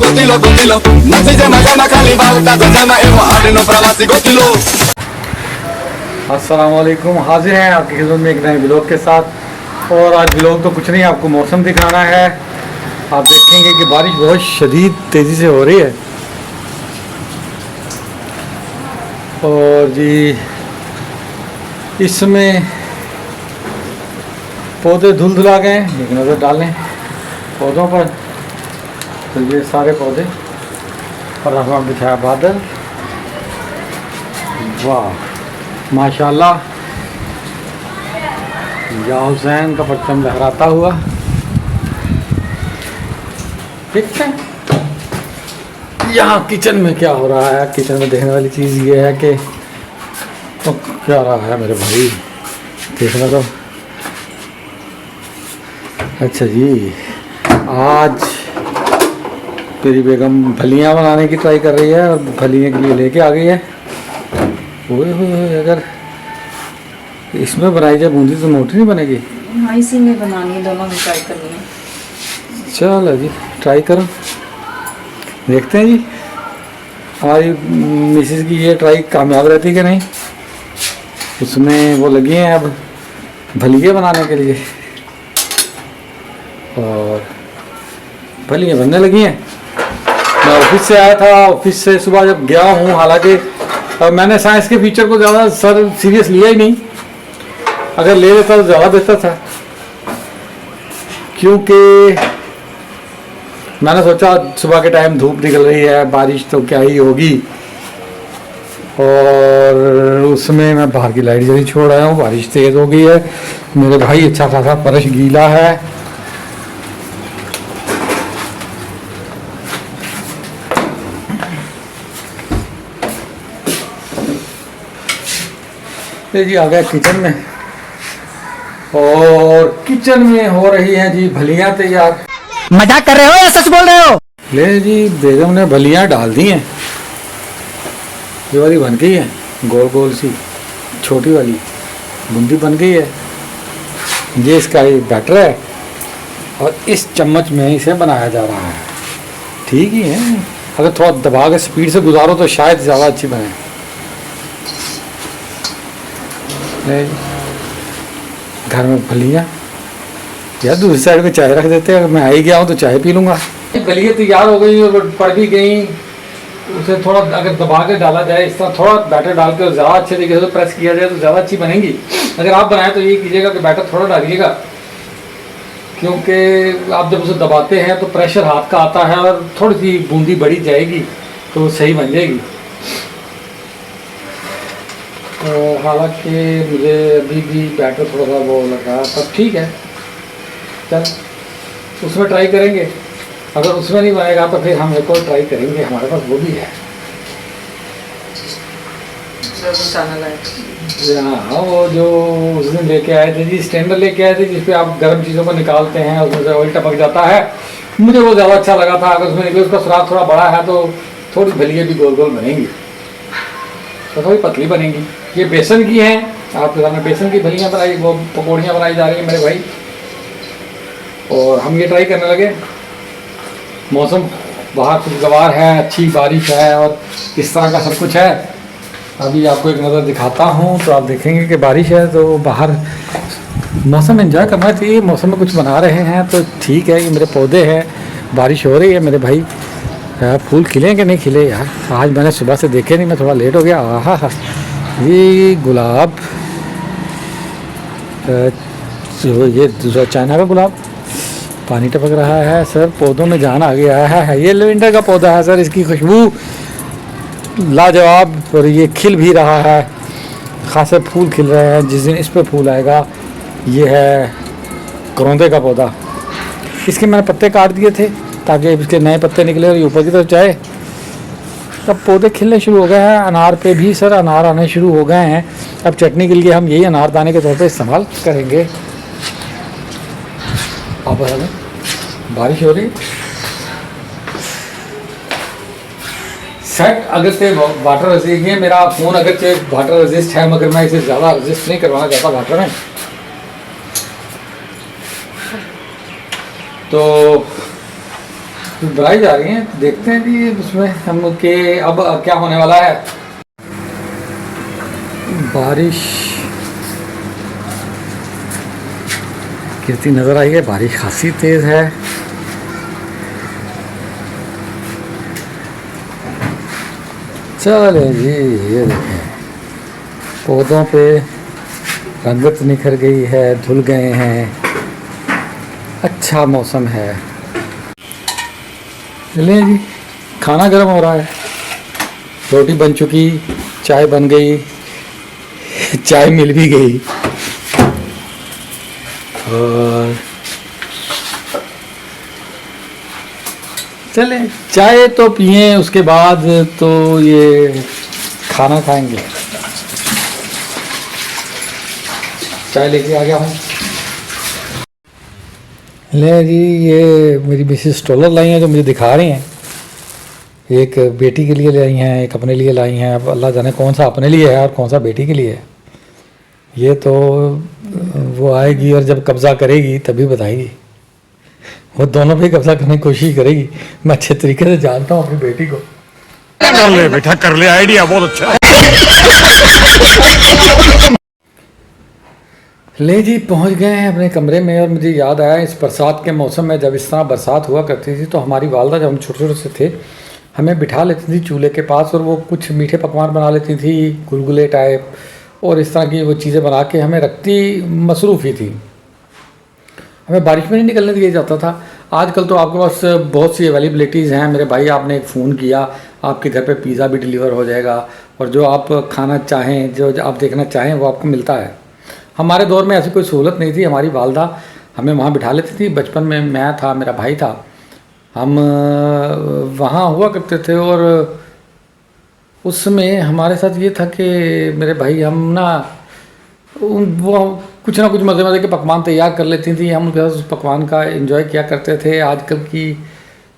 Gotilo, Nasize magana kalibauta Zama ewa harino pravasi gotilo। अस्सलाम वालेकुम, हाजिर हैं आपकी खिदमत में एक नए ब्लॉग के साथ। और आज ब्लॉग तो कुछ नहीं, आपको मौसम दिखाना है। आप देखेंगे कि बारिश बहुत शदीद तेज़ी से हो रही है। और जी इसमें पौधे धुलधुला गए, एक नज़र डालें पौधों पर। तो ये सारे पौधे और आसमान बिछाया बादल, वाह माशाल्लाह। या हुसैन का परचम लहराता हुआ, ठीक है। यहाँ किचन में क्या हो रहा है, किचन में देखने वाली चीज़ ये है कि तो क्या रहा है मेरे भाई, देखना तो। अच्छा जी, आज मेरी बेगम फलियाँ बनाने की ट्राई कर रही है और फलियाँ के लिए लेके आ गई है। अगर इसमें बनाई जाए बूंदी तो मोटी नहीं बनेगी। हाँ, इसी में बनानी है, दोनों में ट्राई करनी है। चलो जी ट्राई करो, देखते हैं जी हमारी मिसेस की ये ट्राई कामयाब रहती कि नहीं। उसमें वो लगी हैं अब भलिए बनाने के लिए और भलियाँ बनने लगी हैं। मैं ऑफिस से आया था, ऑफिस से सुबह जब गया हूँ, हालांकि मैंने साइंस के फीचर को ज़्यादा सीरियस लिया ही नहीं। अगर ले लेता तो ज़्यादा बेहतर था, क्योंकि मैंने सोचा सुबह के टाइम धूप निकल रही है, बारिश तो क्या ही होगी। और उसमें मैं बाहर की लाइट जल्दी छोड़ आया हूँ, बारिश तेज़ हो गई है मेरे भाई, अच्छा खासा फर्श गीला है। जी आ गया किचन में, और किचन में हो रही हैं जी भलियाँ तैयार। मजाक कर रहे हो या सच बोल रहे हो? ले जी बेगम ने भलियाँ डाल दी हैं, ये वाली बन गई है, गोल गोल सी छोटी वाली बूंदी बन गई है। ये इसका ये बैटर है और इस चम्मच में इसे बनाया जा रहा है। ठीक ही है, अगर थोड़ा दबा के स्पीड से गुजारो तो शायद ज़्यादा अच्छी बने। घर में फलियाँ यार, दूसरी साइड में चाय रख देते हैं, अगर मैं आ ही गया हूँ तो चाय पी लूँगा। फलियाँ तैयार हो गई और पड़ भी गई। उसे थोड़ा अगर दबा के डाला जाए, इस तरह थोड़ा बैटर डाल के ज़्यादा अच्छे तरीके से प्रेस किया जाए तो ज़्यादा अच्छी बनेंगी। अगर आप बनाएं तो ये कीजिएगा कि बैटर थोड़ा डालिएगा, क्योंकि आप जब उसे दबाते हैं तो प्रेशर हाथ का आता है और थोड़ी सी बूंदी बढ़ी जाएगी तो सही बन जाएगी। हालांकि मुझे अभी भी बैटर थोड़ा सा वो लग रहा है, तब ठीक है, चल उसमें ट्राई करेंगे। अगर उसमें नहीं बनेगा तो फिर हम एक और ट्राई करेंगे, हमारे पास वो भी है। हाँ, वो जो उस दिन लेके आए थे जी, स्टैंडर लेके आए थे जिसपे आप गर्म चीज़ों को निकालते हैं, उसमें से ऑयल टपक जाता है। मुझे वो ज़्यादा अच्छा लगा था। अगर उसमें निकले उसका सुराख थोड़ा बड़ा है तो थोड़ी भलियाँ भी गोल गोल बनेंगी, तो थोड़ी पतली बनेंगी। ये बेसन की हैं, आपके सामने बेसन की भलियाँ बनाई, वो पकौड़ियाँ बनाई जा रही हैं मेरे भाई। और हम ये ट्राई करने लगे। मौसम बाहर खुशगवार है, अच्छी बारिश है और इस तरह का सब कुछ है। अभी आपको एक नज़र दिखाता हूँ तो आप देखेंगे कि बारिश है, तो बाहर मौसम एंजॉय करना चाहिए। मौसम में कुछ बना रहे हैं तो ठीक है। ये मेरे पौधे हैं, बारिश हो रही है मेरे भाई। फूल खिले कि नहीं खिले यार, आज मैंने सुबह से देखे नहीं, मैं थोड़ा लेट हो गया। आहा हा, ये गुलाब, ये दूसरा चाइना का गुलाब, पानी टपक रहा है सर, पौधों में जान आ गया है। ये लेवेंडर का पौधा है सर, इसकी खुशबू लाजवाब, और ये खिल भी रहा है, खासे फूल खिल रहे हैं। जिस दिन इस पर फूल आएगा, ये है करौंदे का पौधा। इसके मैंने पत्ते काट दिए थे ताकि इसके नए पत्ते निकले और ये ऊपर की तरफ जाए। अब पौधे खिलने शुरू हो गए हैं। अनार पे भी सर अनार आने शुरू हो गए हैं। अब चटनी के लिए हम यही अनार दाने के तौर पे इस्तेमाल करेंगे। आप बता दें, बारिश हो रही सेट अगर से वाटर रेजिस्ट है मेरा फ़ोन, अगर से वाटर रेजिस्ट है, मगर मैं इसे ज़्यादा रेजिस्ट नहीं करवाना चाहता वाटर में। तो बनाई जा रही हैं, देखते हैं कि उसमें हम के अब क्या होने वाला है। बारिश गिरती नज़र आई है, बारिश खासी तेज़ है। चले जी, ये देखें पौधों पे रंगत निखर गई है, धुल गए हैं, अच्छा मौसम है। चलिए जी, खाना गर्म हो रहा है, रोटी बन चुकी, चाय बन गई, चाय मिल भी गई और चले चाय तो पिए, उसके बाद तो ये खाना खाएंगे। चाय लेके आ गया हूँ। ले जी, ये मेरी मिसेस स्टॉलर लाई हैं जो मुझे दिखा रही हैं। एक बेटी के लिए लाई हैं, एक अपने लिए लाई हैं। अब अल्लाह जाने कौन सा अपने लिए है और कौन सा बेटी के लिए है। ये तो वो आएगी और जब कब्ज़ा करेगी तभी बताएगी। वो दोनों पे कब्जा करने की कोशिश करेगी। मैं अच्छे तरीके से जानता हूँ अपनी बेटी को। कर ले बेटा, कर ले, आइडिया बहुत अच्छा है। ले जी, पहुँच गए हैं अपने कमरे में और मुझे याद आया इस बरसात के मौसम में, जब इस तरह बरसात हुआ करती थी तो हमारी वालदा जब हम छोटे छोटे से थे हमें बिठा लेती थी चूल्हे के पास और वो कुछ मीठे पकवान बना लेती थी, गुलगुले टाइप और इस तरह की वो चीज़ें बना के हमें रखती, मसरूफ़ ही थी। हमें बारिश में नहीं निकलने दिया जाता था। आजकल तो आपके पास बहुत सी अवेलेबिलिटीज़ हैं। मेरे भाई, आपने एक फ़ोन किया, आपके घर पे पिज़्ज़ा भी डिलीवर हो जाएगा और जो आप खाना चाहें, जो आप देखना चाहें वो आपको मिलता है। हमारे दौर में ऐसी कोई सहूलत नहीं थी। हमारी वालदा हमें वहाँ बिठा लेती थी। बचपन में मैं था, मेरा भाई था, हम वहाँ हुआ करते थे और उस समय हमारे साथ ये था कि मेरे भाई हम ना वो कुछ ना कुछ मज़े मज़े के पकवान तैयार कर लेती थी। हम उस पकवान का एंजॉय किया करते थे। आजकल की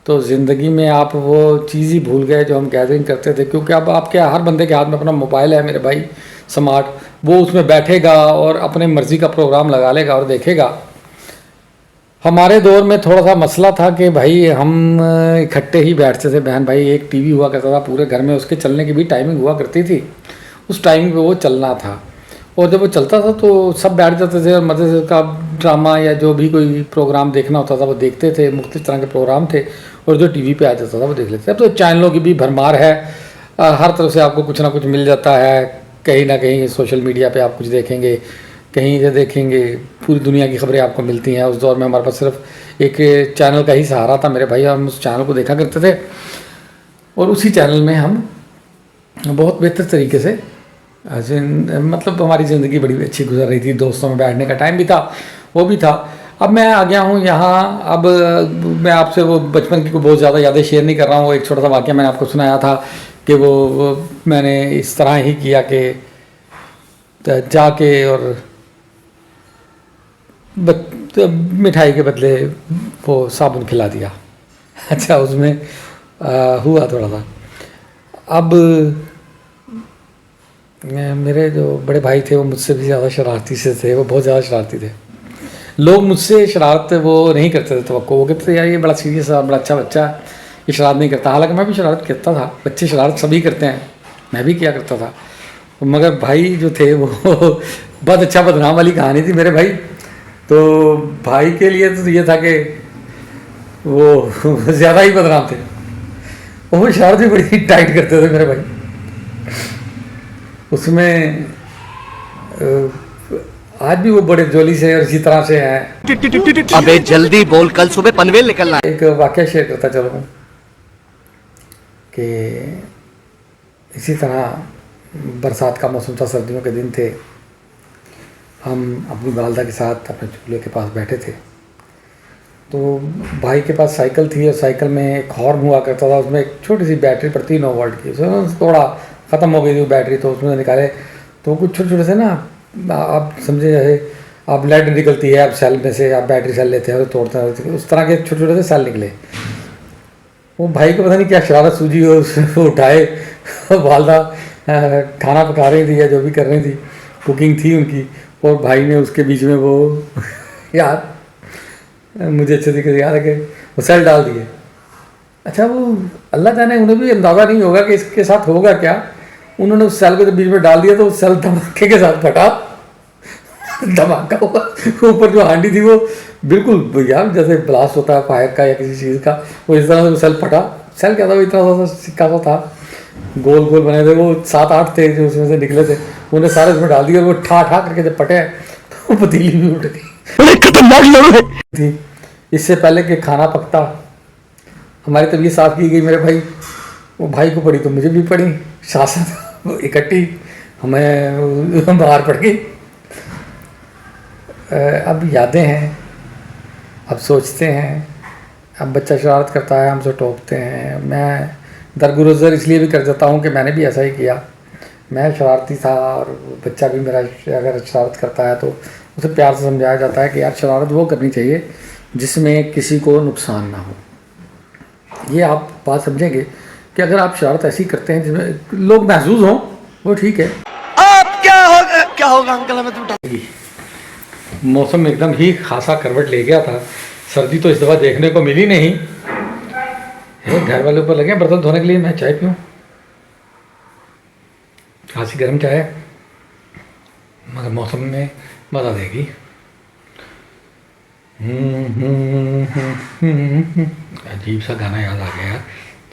तो ज़िंदगी में आप वो चीज़ ही भूल गए जो हम गैदरिंग करते थे, क्योंकि अब आपके हर बंदे के हाथ में अपना मोबाइल है मेरे भाई, स्मार्ट। वो उसमें बैठेगा और अपने मर्ज़ी का प्रोग्राम लगा लेगा और देखेगा। हमारे दौर में थोड़ा सा मसला था कि भाई हम इकट्ठे ही बैठते थे बहन भाई। एक टीवी हुआ करता था पूरे घर में, उसके चलने की भी टाइमिंग हुआ करती थी। उस टाइम पे वो चलना था और जब वो चलता था तो सब बैठ जाते थे और मज़े का ड्रामा या जो भी कोई प्रोग्राम देखना होता था वो देखते थे। मुख्तलिफ तरह के प्रोग्राम थे और जो टीवी पे आ जाता था वो देख लेते थे। अब तो चैनलों की भी भरमार है, हर तरफ से आपको कुछ ना कुछ मिल जाता है। कहीं ना कहीं सोशल मीडिया पे आप कुछ देखेंगे, कहीं से देखेंगे, पूरी दुनिया की खबरें आपको मिलती हैं। उस दौर में हमारे पास सिर्फ एक चैनल का ही सहारा था मेरे भाई, हम उस चैनल को देखा करते थे और उसी चैनल में हम बहुत बेहतर तरीके से मतलब हमारी ज़िंदगी बड़ी अच्छी गुजर रही थी। दोस्तों में बैठने का टाइम भी था, वो भी था। अब मैं आ गया हूँ यहाँ। अब मैं आपसे वो बचपन की को बहुत ज़्यादा यादें शेयर नहीं कर रहा हूँ। एक छोटा सा वाक़या मैंने आपको सुनाया था कि वो मैंने इस तरह ही किया कि जाके और मिठाई के बदले वो साबुन खिला दिया। अच्छा, उसमें हुआ थोड़ा सा। अब मेरे जो बड़े भाई थे वो मुझसे भी ज़्यादा शरारती से थे, वो बहुत ज़्यादा शरारती थे। लोग मुझसे शरारत वो नहीं करते थे, तवक्को वो कहते थे यार ये बड़ा सीरियस है, बड़ा अच्छा बच्चा, ये शरारत नहीं करता। हालांकि मैं भी शरारत करता था, बच्चे शरारत सभी करते हैं, मैं भी किया करता था। मगर भाई जो थे वो बहुत अच्छा बदनाम वाली कहानी थी मेरे भाई। तो भाई के लिए तो ये था कि वो ज़्यादा ही बदनाम थे, वो शरारत भी बड़ी टाइट करते थे मेरे भाई। उसमें आज भी वो बड़े जोली से और इसी तरह से हैं। अबे जल्दी बोल, कल सुबह पनवेल निकलना है। एक वाक़या शेयर करता चलो कि इसी तरह बरसात का मौसम था, सर्दियों के दिन थे। हम अपनी वालदा के साथ अपने चूल्हे के पास बैठे थे तो भाई के पास साइकिल थी और साइकिल में एक हॉर्न हुआ करता था। उसमें एक छोटी सी बैटरी पड़ती 9 वोल्ट की, उसमें थोड़ा ख़त्म हो गई थी वो बैटरी, तो उसमें निकाले तो कुछ छोटे छोटे से ना, आप समझे जैसे आप लाइट निकलती है, आप सेल में से आप बैटरी सेल लेते हैं तो तोड़ते हैं, उस तरह के छोटे छोटे से सेल निकले। वो भाई को पता नहीं क्या शरारत सूझी हो, उसको उठाए, वालदा खाना पका रही थी या जो भी कर रही थी, कुकिंग थी उनकी, और भाई ने उसके बीच में वो यार मुझे अच्छे तरीके से याद है कि वो सेल डाल दिए अच्छा वो अल्लाह जाने, उन्हें भी अंदाज़ा नहीं होगा कि इसके साथ होगा क्या। उन्होंने उस सेल को जब बीच में डाल दिया तो उस सेल धमाके के साथ फटा। धमाका हुआ, ऊपर जो हांडी थी वो बिल्कुल यार जैसे ब्लास्ट होता है फायर का या किसी चीज़ का, वो इस तरह से वो सेल फटा। सेल क्या था, वो इतना सा सिक्का सा था, गोल गोल बने थे, वो 7-8 थे जो उसमें से निकले थे, उन्हें सारे उसमें डाल दिया और वो ठा ठा करके जब फटे तो पतीली भी उठ गई। खतरनाक लोग हैं। थी इससे पहले कि खाना पकता हमारी तबीयत साफ की गई। मेरे भाई, वो भाई को पड़ी तो मुझे भी पड़ी, साथ साथ इकट्ठी हमें बाहर पड़ गई। अब यादें हैं, अब सोचते हैं, अब बच्चा शरारत करता है हमसे टोकते हैं। मैं दरगुजर इसलिए भी कर देता हूँ कि मैंने भी ऐसा ही किया, मैं शरारती था और बच्चा भी मेरा अगर शरारत करता है तो उसे प्यार से समझाया जाता है कि यार शरारत वो करनी चाहिए जिसमें किसी को नुकसान ना हो। ये आप बात समझेंगे कि अगर आप शरारत ऐसी करते हैं जिसमें लोग महसूस हों, वो ठीक है। अब क्या होगा अंकल, हमें तो बता। मौसम एकदम ही खासा करवट ले गया था। सर्दी तो इस दफ़ा देखने को मिली नहीं। घर वाले ऊपर लगे बर्तन धोने के लिए, मैं चाय पीऊँ, खासी गर्म चाय, मगर मौसम में मज़ा देगी। अजीब सा गाना याद आ गया,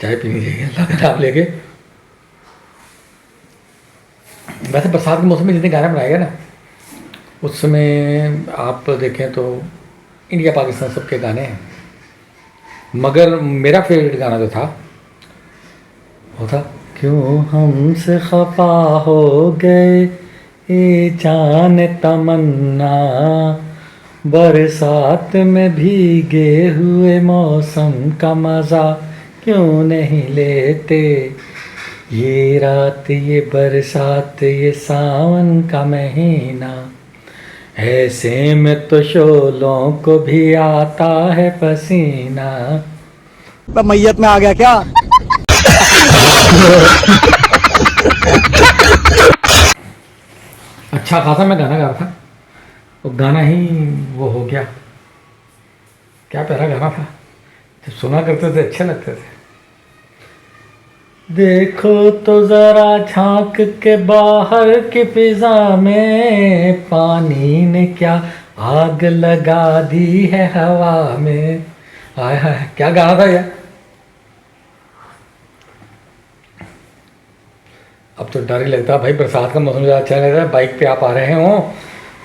चाय पीनी चाहिए अल्लाह का नाम लेके। वैसे बरसात के मौसम में जितने गाने बनाए गए ना, उस समय आप देखें तो इंडिया पाकिस्तान सबके गाने हैं, मगर मेरा फेवरेट गाना जो था वो था क्यों हमसे खफा हो गए ये जान तमन्ना, बरसात में भीगे हुए मौसम का मज़ा क्यों नहीं लेते, ये रात ये बरसात ये सावन का महीना, ऐसे में तो शोलों को भी आता है पसीना। मैयत में आ गया क्या? अच्छा खासा मैं गाना गा रहा था, वो गाना ही वो हो गया। क्या प्यारा गाना था, जब सुना करते थे अच्छे लगते थे। देखो तो ज़रा झांक के बाहर की फिजा में, पानी ने क्या आग लगा दी है हवा में। आय हाय क्या गाना था यार। अब तो डर ही लगता है भाई, बरसात का मौसम ज़्यादा अच्छा लग रहा है, बाइक पे आप आ रहे हों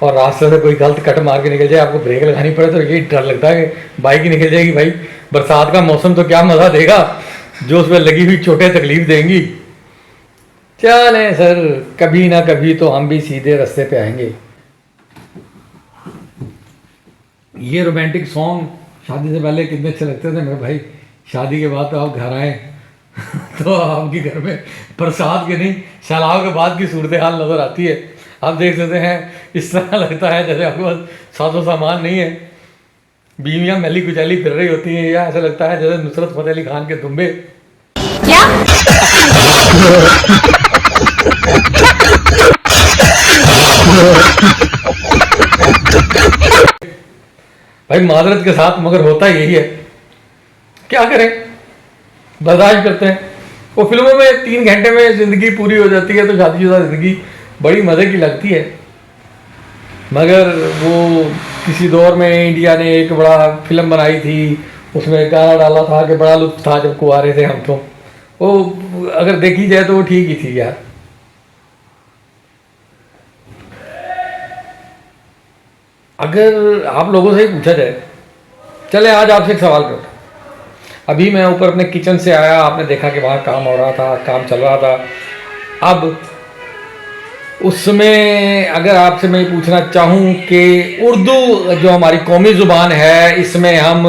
और रास्ते से कोई गलत कट मार के निकल जाए, आपको ब्रेक लगानी पड़े तो यही डर लगता है कि बाइक ही निकल जाएगी। भाई बरसात का मौसम तो क्या मज़ा देगा, जो उसमें लगी हुई चोटें तकलीफ देंगी। चलें सर, कभी ना कभी तो हम भी सीधे रास्ते पे आएंगे। ये रोमांटिक सॉन्ग शादी से पहले कितने अच्छे लगते थे मेरे भाई। शादी के बाद तो आप घर आए तो आपके घर में बरसात के नहीं सैलाब के बाद की सूरत हाल नज़र आती है। आप देख सकते हैं इस तरह लगता है जैसे आपके पास साजो सामान नहीं है, बीवियाँ मैली कुचैली फिर रही होती हैं, या ऐसा लगता है जैसे नुसरत फतेह अली खान के दुम्बे। क्या? भाई माजरत के साथ, मगर होता यही है, क्या करें, बर्दाश्त करते हैं। वो फिल्मों में 3 घंटे में ज़िंदगी पूरी हो जाती है, तो शादीशुदा ज़िंदगी बड़ी मज़े की लगती है। मगर वो किसी दौर में इंडिया ने एक बड़ा फिल्म बनाई थी, उसमें गाना डाला था कि बड़ा लुत्फ था जब कुंवारे थे हम, तो वो अगर देखी जाए तो वो ठीक ही थी यार। अगर आप लोगों से ही पूछा जाए, चले आज आपसे एक सवाल करता। अभी मैं ऊपर अपने किचन से आया, आपने देखा कि वहाँ काम हो रहा था, काम चल रहा था। अब उसमें अगर आपसे मैं पूछना चाहूँ कि उर्दू जो हमारी कौमी ज़ुबान है, इसमें हम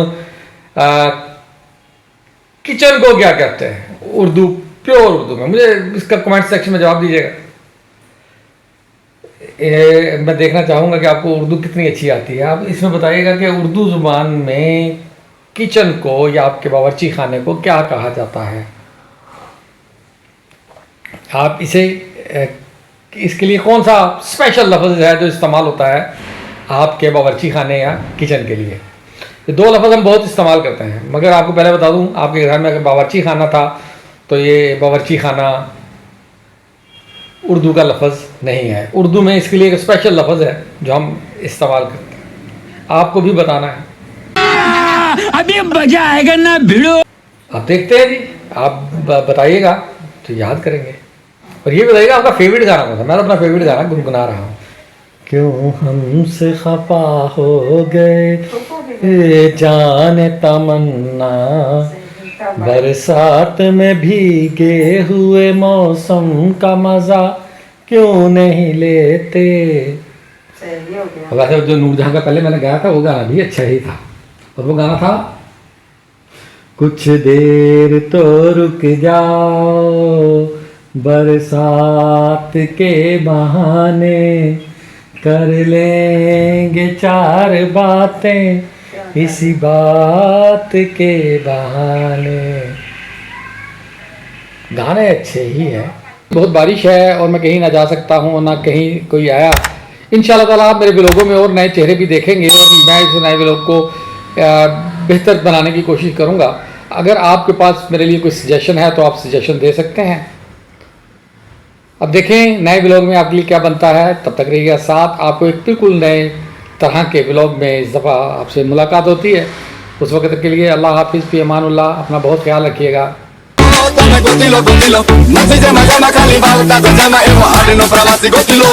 किचन को क्या कहते हैं, उर्दू प्योर उर्दू में, मुझे इसका कमेंट सेक्शन में जवाब दीजिएगा। मैं देखना चाहूँगा कि आपको उर्दू कितनी अच्छी आती है। आप इसमें बताइएगा कि उर्दू ज़ुबान में किचन को या आपके बावर्ची खाने को क्या कहा जाता है। आप इसे इसके लिए कौन सा स्पेशल लफ्ज़ है जो इस्तेमाल होता है आपके बावर्ची खाने या किचन के लिए। ये दो लफ्ज़ हम बहुत इस्तेमाल करते हैं, मगर आपको पहले बता दूं, आपके घर में अगर बावर्ची खाना था तो ये बावर्ची खाना उर्दू का लफ्ज़ नहीं है। उर्दू में इसके लिए एक स्पेशल लफ्ज़ है जो हम इस्तेमाल करते हैं, आपको भी बताना है। अभी मजा आएगा ना भिड़ो। आप देखते हैं जी, आप बताइएगा तो याद करेंगे। और ये बताइएगा आपका फेवरेट गाना कौन सा। मैं तो अपना फेवरेट गाना गुनगुना रहा हूँ। क्यों हमसे खफा हो गए ये जाने तमन्ना, बरसात में भीगे हुए मौसम का मजा क्यों नहीं लेते। वैसे जो नूरजहां का पहले मैंने गाया था वो गाना भी अच्छा ही था, और वो गाना था कुछ देर तो रुक जाओ बरसात के बहाने, कर लेंगे चार बातें इसी बात के बहाने। गाने अच्छे ही हैं। बहुत बारिश है और मैं कहीं ना जा सकता हूँ ना कहीं कोई आया। इंशाल्लाह ताला आप मेरे व्लॉगों में और नए चेहरे भी देखेंगे और मैं इस नए व्लॉग को बेहतर बनाने की कोशिश करूँगा। अगर आपके पास मेरे लिए कोई सजेशन है तो आप सजेशन दे सकते हैं। अब देखें नए व्लॉग में आपके लिए क्या बनता है। तब तक रहिएगा साथ, आपको एक बिल्कुल नए तरह के व्लॉग में इस दफ़ा आपसे मुलाकात होती है। उस वक्त तक के लिए अल्लाह हाफिज़, फी अमानुल्लाह, अपना बहुत ख्याल रखिएगा। Gotilo, gotilo, no se llama llama, Cali, Bauta, se llama el Guajarino, Pravasi, gotilo.